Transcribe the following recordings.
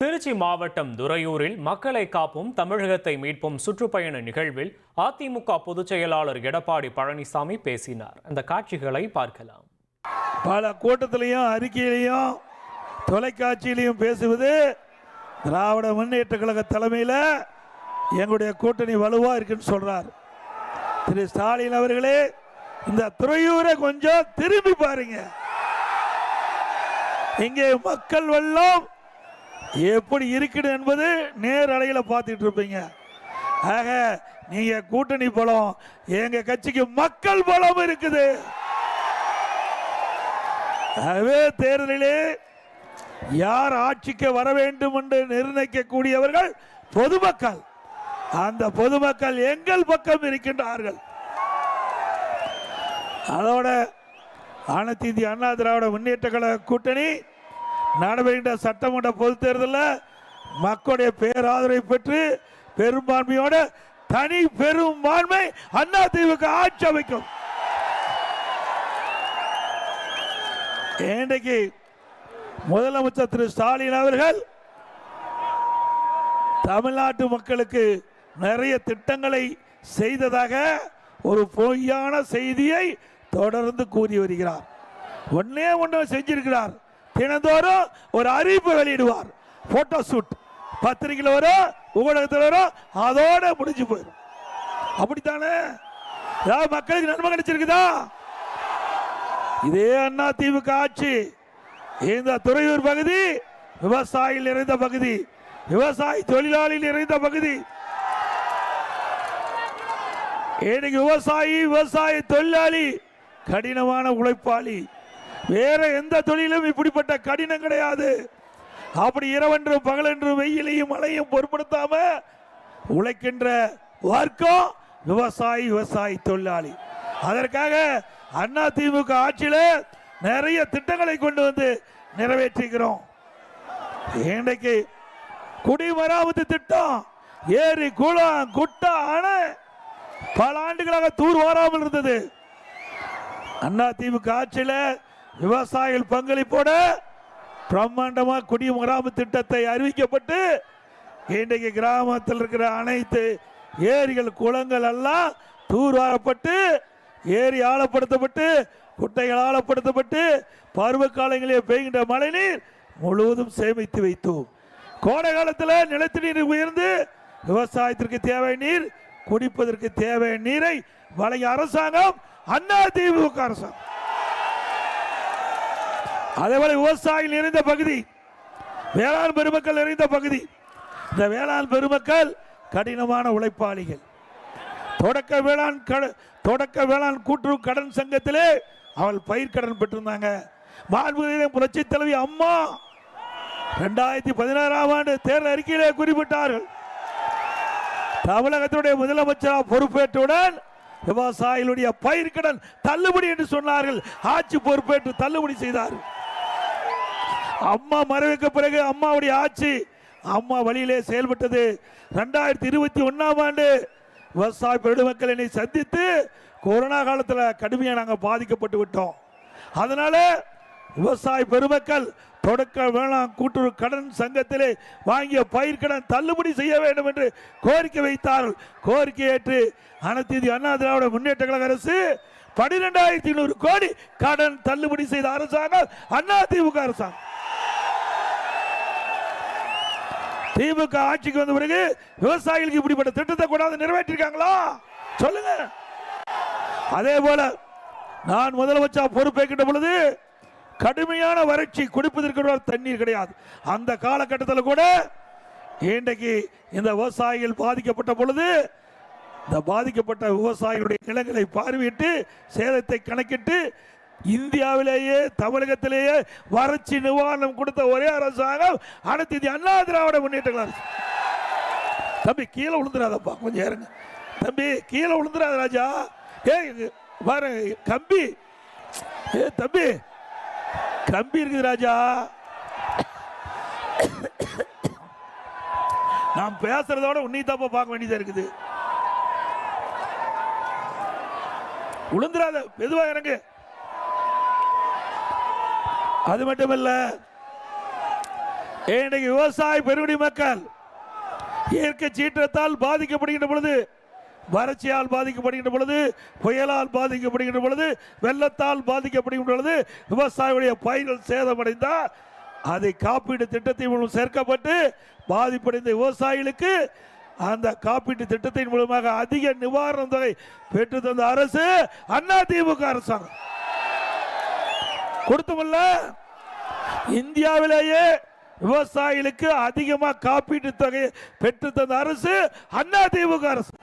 திருச்சி மாவட்டம் துறையூரில் மக்களை காப்போம் தமிழகத்தை மீட்போம் சுற்றுப்பயண நிகழ்வில் அதிமுக பொதுச் செயலாளர் எடப்பாடி பழனிசாமி பேசினார். அந்த காட்சிகளை பார்க்கலாம். பல கூட்டத்திலையும் அறிக்கையிலையும் தொலைக்காட்சியிலையும் பேசுவது திராவிட முன்னேற்ற கழக தலைமையில் எங்களுடைய கூட்டணி வலுவா இருக்குன்னு சொல்றார் திரு ஸ்டாலின் அவர்களே. இந்த துறையூரை கொஞ்சம் திரும்பி பாருங்க. இங்கே மக்கள் வெள்ளம் எப்படி இருக்குது என்பது நேரலையில் பார்த்துட்டு இருப்பீங்க. ஆக நீங்க கூட்டணி பலம், எங்க கட்சிக்கு மக்கள் பலம் இருக்குது. ஆகவே தேர்தலிலே யார் ஆட்சிக்கு வர வேண்டும் என்று நிர்ணயிக்கக்கூடியவர்கள் பொதுமக்கள். அந்த பொதுமக்கள் எங்கள் பக்கம் இருக்கின்றார்கள். அதோட அனைத்து இந்திய அண்ணா திராவிட முன்னேற்ற கழக கூட்டணி நடைபெறுகின்ற சட்டமன்ற பொதுத் தேர்தலில் மக்களுடைய பேராதரவை பெற்று பெரும்பான்மையோட தனி பெரும்பான்மை அதிமுக ஆட்சி அமைக்கும். இன்றைக்கு முதலமைச்சர் திரு ஸ்டாலின் அவர்கள் தமிழ்நாட்டு மக்களுக்கு நிறைய திட்டங்களை செய்ததாக ஒரு பொய்யான செய்தியை தொடர்ந்து கூறி வருகிறார். ஒன்னே ஒன்று செஞ்சிருக்கிறார். தினந்தோறும் ஒரு அறிவிப்பு வெளியிடுவார். போட்டோ ஷூட் பத்திரிகையில் வரும், ஊடகத்தில் வரும், அதோட முடிஞ்சு போயிடும். அப்படித்தானே மக்களுக்கு நன்மை கிடைச்சிருக்குதா? இதே அண்ணா திமுக ஆட்சி இந்த துறையூர் பகுதி விவசாயிகள் நிறைந்த பகுதி, விவசாய தொழிலாளிகள் நிறைந்த பகுதி. இன்னைக்கு விவசாய தொழிலாளி கடினமான உழைப்பாளி. வேற எந்த தொழிலும் இப்படிப்பட்ட கடினம் கிடையாது. அப்படி இரவென்றும் பகலென்றும் வெயிலையும் மழையும் பொருட்படுத்தாம உழைக்கின்ற வர்க்கம் விவசாய தொழிலாளி. அதற்காக அண்ணா திமுக ஆட்சியில நிறைய திட்டங்களை கொண்டு வந்து நிறைவேற்றுகிறோம். இன்றைக்கு குடிமராமத்து திட்டம், ஏரி குளம் குட்டை அணை பல ஆண்டுகளாக தூர் வாராமல் இருந்தது. அண்ணா திமுக ஆட்சியில் விவசாயிகள் பங்களிப்போட பிரம்மாண்டமா குடிமராமத்து திட்டத்தை அறிவிக்கப்பட்டு இன்றைக்கு கிராமத்தில் இருக்கிற அனைத்து ஏரிகள் குளங்கள் எல்லாம் தூர்வாரப்பட்டு ஏரி ஆழப்படுத்தப்பட்டு குட்டைகள் ஆழப்படுத்தப்பட்டு பருவ காலங்களில் பெய்கின்ற மழைநீர் முழுவதும் சேமித்து வைத்தோம். கோடை காலத்தில் நிலத்தடி நீர் உயர்ந்து விவசாயத்திற்கு தேவை நீர், குடிப்பதற்கு தேவை நீரை வழங்கிய அரசாங்கம் அண்ணா திமுக அரசாங்கம். அதேபோல விவசாயிகள் நிறைந்த பகுதி, வேளாண் பெருமக்கள் நிறைந்த பகுதி. இந்த வேளாண் பெருமக்கள் கடினமான உழைப்பாளிகள். தொடக்க வேளாண் கூட்டுறவு கடன் சங்கத்திலே அவள் பயிர்க்கடன் பெற்றிருந்தாங்க. மாண்புமிகு புரட்சி தலைவி அம்மா 2016ஆம் ஆண்டு தேர்தல் அறிக்கையிலே குறிப்பிட்டார்கள். தமிழகத்துடைய முதலமைச்சர் பொறுப்பேற்றவுடன் விவசாயிகளுடைய பயிர்க்கடன் தள்ளுபடி என்று சொன்னார்கள். ஆட்சி பொறுப்பேற்று தள்ளுபடி செய்தார்கள். அம்மா மறைவுக்கு பிறகு அம்மாவுடைய ஆட்சி அம்மா வழியிலே செயல்பட்டது. 2021ஆம் ஆண்டு விவசாய பெருமக்களை சந்தித்து கொரோனா காலத்தில் கடுமையாக நாங்கள் பாதிக்கப்பட்டு விட்டோம். அதனால விவசாய பெருமக்கள் தொடக்க வேளாண் கூட்டுறவு கடன் சங்கத்திலே வாங்கிய பயிர்க்கடன் தள்ளுபடி செய்ய வேண்டும் என்று கோரிக்கை வைத்தார்கள். கோரிக்கை ஏற்று அனைத்து இந்திய அண்ணா திராவிட முன்னேற்ற கழக அரசு 12,500 கோடி கடன் தள்ளுபடி செய்த அரசாங்கம் அண்ணா திமுக அரசாங்கம். திமுக ஆட்சிக்கு வந்த பிறகு விவசாயிகளுக்கு இப்படிப்பட்ட திட்டத்தை கூடாது நிறைவேற்றிருக்காங்களா சொல்லுங்க. அதே போல நான் முதலமைச்சர் பொறுப்பேற்கின்ற பொழுது கடுமையான வறட்சி, குடிப்பதற்கு தண்ணீர் கிடையாது. அந்த காலகட்டத்தில் கூட இன்றைக்கு இந்த விவசாயிகள் பாதிக்கப்பட்ட பொழுது இந்த பாதிக்கப்பட்ட விவசாயிகளுடைய நிலங்களை பார்வையிட்டு சேதத்தை கணக்கிட்டு இந்தியாவிலேயே தமிழகத்திலேயே வறட்சி நிவாரணம் கொடுத்த ஒரே அரசாங்கம் அனைத்து இந்திய அண்ணா திராவிட முன்னேற்ற கழகம். தம்பி கீழே விழுந்துடாதப்பா, கொஞ்சம் இறங்க தம்பி, கீழே விழுந்துடாத ராஜா. பாரு கம்பி, தம்பி கம்பி இருக்குது ராஜா. நாம் பேசுறதோட உன்னை தப்பா பார்க்க வேண்டியதா இருக்குது. விழுந்துடாத, மெதுவா இறங்கு. அது மட்டுமல்ல, இன்றைக்கு விவசாய பெருங்குடி மக்கள் இயற்கை சீற்றத்தால் பாதிக்கப்படுகின்ற பொழுது, வறட்சியால் பாதிக்கப்படுகின்ற பொழுது, புயலால் பாதிக்கப்படுகின்ற பொழுது, வெள்ளத்தால் பாதிக்கப்படுகின்ற பொழுது, விவசாயிகளுடைய பயிர்கள் சேதமடைந்தால் அதை காப்பீடு திட்டத்தின் மூலம் சேர்க்கப்பட்டு பாதிப்படைந்த விவசாயிகளுக்கு அந்த காப்பீட்டு திட்டத்தின் மூலமாக அதிக நிவாரண தொகை பெற்று தந்த அரசு அதிமுக அரசாங்கம். கொடுத்தமல்ல, இந்தியாவிலேயே விவசாயிகளுக்கு அதிகமாக காப்பீட்டு தொகை பெற்று தந்த அரசு அதிமுக அரசு.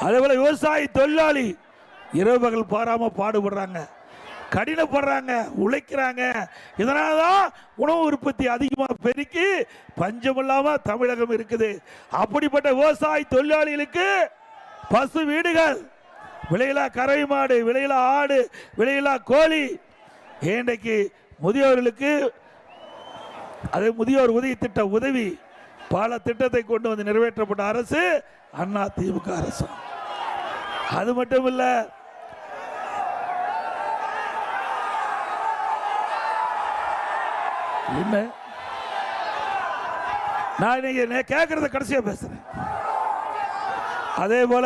அதேபோல விவசாயி தொழிலாளி இரவு பகல் பாராம பாடுபடுறாங்க, கடினப்படுறாங்க, உழைக்கிறாங்க. இதனால்தான் உணவு உற்பத்தி அதிகமாக பெருக்கி பஞ்சமில்லாம தமிழகம் இருக்குது. அப்படிப்பட்ட விவசாய தொழிலாளிகளுக்கு பசு வீடுகள், விலையில்லா கறவை மாடு, விலையில்லா ஆடு, விலையில்லா கோழி, இன்றைக்கு முதியோர்களுக்கு அதே முதியோர் உதவி திட்ட உதவி பல திட்டத்தை கொண்டு வந்து நிறைவேற்றப்பட்ட அரசு அதிமுக அரசு. அது மட்டும் இல்ல, என்ன நான் கேட்கறத கடைசியா பேசுறேன். அதே போல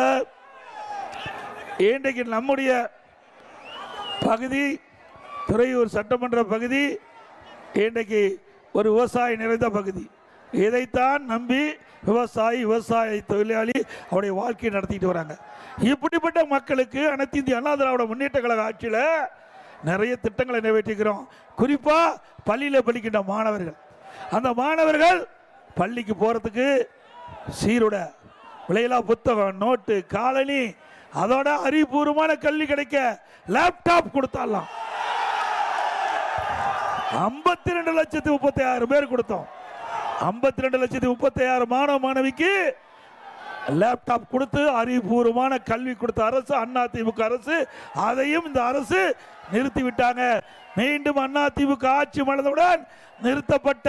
இன்றைக்கு நம்முடைய பகுதி துறையூர் சட்டமன்ற பகுதி இன்றைக்கு ஒரு விவசாய நிறைந்த பகுதி. இதைத்தான் நம்பி விவசாய தொழிலாளி அவருடைய வாழ்க்கையை நடத்திட்டு வராங்க. இப்படிப்பட்ட மக்களுக்கு அனைத்து இந்திய அண்ணா திராவிட முன்னேற்ற கழக ஆட்சியில் நிறைய திட்டங்களை நிறைவேற்றிக்கிறோம். குறிப்பா பள்ளியில் படிக்கின்ற மாணவர்கள், அந்த மாணவர்கள் பள்ளிக்கு போறதுக்கு சீருடை, விலையில்லா புத்தகம், நோட்டு, காலனி, அதோட அறிவுபூர்வமான கல்வி கிடைக்க லேப்டாப் கொடுத்தாலாம். 52,36,000 பேர் கொடுத்தோம். 52,36,000 மாணவ மாணவிக்கு லேப்டாப் கொடுத்து அறிவுபூர்வமான கல்வி கொடுத்த அரசு அதிமுக அரசு. அதையும் இந்த அரசு நிறுத்தி விட்டாங்க. மீண்டும் அதிமுக ஆட்சி மலர்ந்தவுடன் நிறுத்தப்பட்ட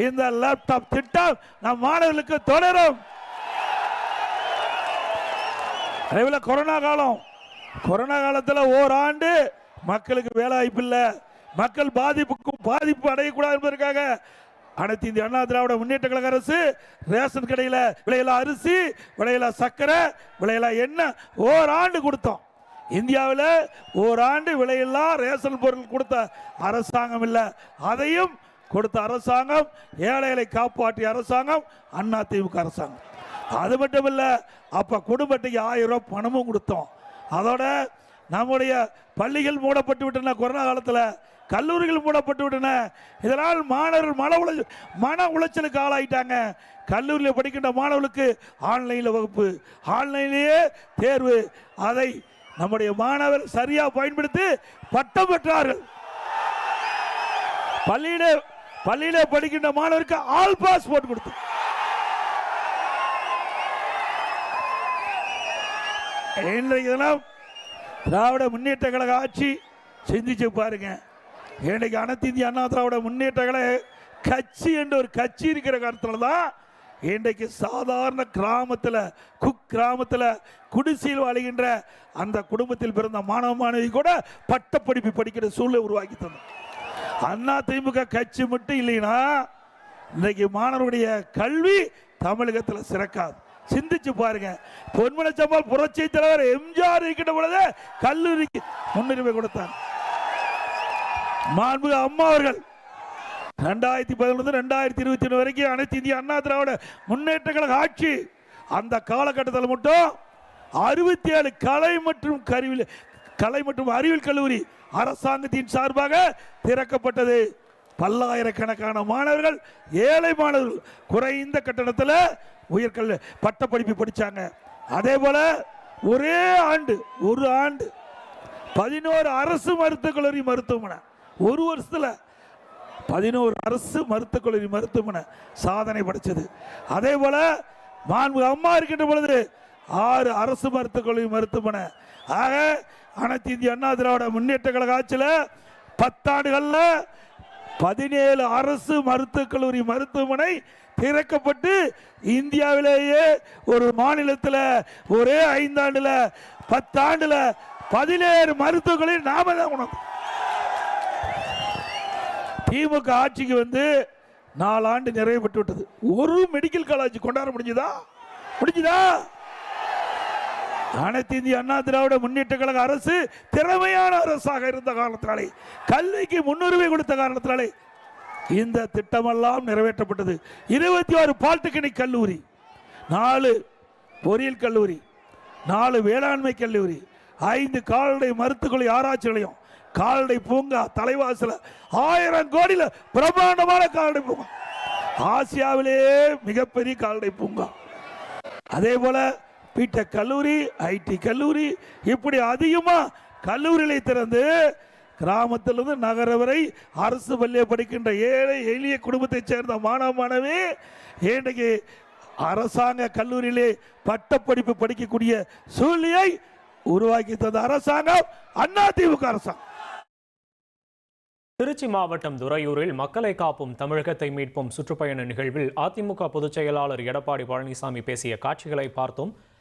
இந்த லேப்டாப் திட்டம் நம் மாணவர்களுக்கு தொடரும். அதேபோல கொரோனா காலத்தில் ஓராண்டு மக்களுக்கு வேலை வாய்ப்பு இல்லை, மக்கள் பாதிப்பு அடையக்கூடாது என்பதற்காக அனைத்து இந்திய அண்ணா திராவிட முன்னேற்ற கழக அரசு ரேஷன் கடையில் விலையில்லா அரிசி, விலையில்லா சர்க்கரை, விலையில்லா எண்ணெய் ஓராண்டு கொடுத்தோம். இந்தியாவில் ஓராண்டு விலையில்லா ரேஷன் பொருள் கொடுத்த அரசாங்கம் இல்லை. அதையும் கொடுத்த அரசாங்கம், ஏழைகளை காப்பாற்றிய அரசாங்கம் அதிமுக அரசாங்கம். அது மட்டும் இல்லை, அப்ப குடும்பத்துக்கு 1000 ரூபாய் பணமும் கொடுத்தோம். அதோட நம்முடைய பள்ளிகள் மூடப்பட்டு விட்டன, கொரோனா காலத்தில் கல்லூரிகள் மூடப்பட்டு விட்டன. இதனால் மாணவர்கள் மன உளைச்சலுக்கு ஆளாயிட்டாங்க. கல்லூரியில் படிக்கின்ற மாணவர்களுக்கு ஆன்லைனில் வகுப்பு, ஆன்லைனிலேயே தேர்வு. அதை நம்முடைய மாணவர் சரியா பயன்படுத்தி பட்டம் பெற்றார்கள். பள்ளியிலே படிக்கின்ற மாணவருக்கு ஆல் பாஸ் போட்டு கொடுத்து இன்றைக்கு திராவிட முன்னேற்ற கழக ஆட்சி சிந்திச்சு பாருங்க. இன்னைக்கு அனைத்து இந்திய அண்ணா திராவிட முன்னேற்ற கழக கட்சி என்ற ஒரு கட்சி இருக்கிற காரணத்தில் தான் இன்றைக்கு சாதாரண கிராமத்தில் குடிசையில் வாழ்கின்ற அந்த குடும்பத்தில் பிறந்த மாணவ மாணவி கூட பட்டப்படிப்பு படிக்கிற சூழ்நிலை உருவாக்கி தந்தோம். அதிமுக கட்சி மட்டும் இல்லைன்னா இன்னைக்கு மாணவருடைய கல்வி தமிழகத்தில் சிறக்காது. சிந்திச்சு பாருங்க. பொன்மலை சம்பால் புரட்சி தலைவர் எம்ஜிஆர் இருக்கின்ற பொழுது கல்லூரிக்கு முன்னுரிமை கொடுத்தார். மாண்புமிகு அம்மா அவர்கள் 2011-2021 வரைக்கும் அனைத்து இந்திய அண்ணா திராவிட முன்னேற்ற கழக ஆட்சி. அந்த காலகட்டத்தில் மட்டும் 67 கலை மற்றும் அறிவியல் கல்லூரி அரசாங்கத்தின் சார்பாக திறக்கப்பட்டது. பல்லாயிரக்கணக்கான மாணவர்கள், ஏழை மாணவர்கள் குறைந்த கட்டணத்தில் உயர்கல்வி பட்டப்படிப்பு படிச்சாங்க. அதே போல ஒரு ஆண்டு 11 அரசு மருத்துவக் கல்லூரி மருத்துவமனை, ஒரு வருஷத்துல 11 அரசு மருத்துவக் கல்லூரி மருத்துவமனை சாதனை படைச்சது. அதே போல மாண்பு அம்மா இருக்கின்ற பொழுது 6 அரசு மருத்துவக் கல்லூரி மருத்துவமனை. ஆக அனைத்து இந்திய அண்ணா திராவிட முன்னேற்ற கழக ஆட்சியில் 10 ஆண்டுகள்ல 17 அரசு மருத்துவக் கல்லூரி மருத்துவமனை திறக்கப்பட்டு இந்தியாவிலேயே ஒரு மாநிலத்தில் ஒரே 5 ஆண்டுல 10 ஆண்டுல 17 மருத்துவ கல்லூரி நாம தான் உணவு. திமுக ஆட்சிக்கு வந்து 4 ஆண்டு நிறைவு பெற்று விட்டது. ஒரு மெடிக்கல் காலேஜ் கொண்டாட முடிஞ்சதா? அனைத்து இந்திய அண்ணா திராவிட முன்னேற்ற கழக அரசு திறமையான அரசாக இருந்த காரணத்தினாலே, கல்விக்கு முன்னுரிமை கொடுத்த காரணத்தினாலே இந்த திட்டமெல்லாம் நிறைவேற்றப்பட்டது. 26 பாலிடெக்னிக் கல்லூரி, 4 பொறியியல் கல்லூரி, 4 வேளாண்மை கல்லூரி, 5 கால்நடை மருத்துவ ஆராய்ச்சி நிலையம், கால்நடை பூங்கா, தலைவாசல 1000 கோடியில் பிரம்மாண்டமான கால்நடை பூங்கா, ஆசியாவிலேயே மிகப்பெரிய கால்நடை பூங்கா. அதே போல பிடெக் கல்லூரி, ஐடி கல்லூரி, இப்படி அதிகமா கல்லூரிகளை திறந்து கிராமத்திலிருந்து நகர வரை அரசு பள்ளியை படிக்கின்ற ஏழை எளிய குடும்பத்தைச் சேர்ந்த மாணவ மாணவி இன்றைக்கு அரசாங்க கல்லூரியிலே பட்டப்படிப்பு படிக்கக்கூடிய சூழ்நிலையை உருவாக்கி தந்த அரசாங்கம் அதிமுக அரசாங்கம். திருச்சி மாவட்டம் துறையூரில் மக்களை காப்போம் தமிழகத்தை மீட்போம் சுற்றுப்பயண நிகழ்வில் அதிமுக பொதுச் செயலாளர் எடப்பாடி பழனிசாமி பேசிய காட்சிகளை பார்த்தோம்.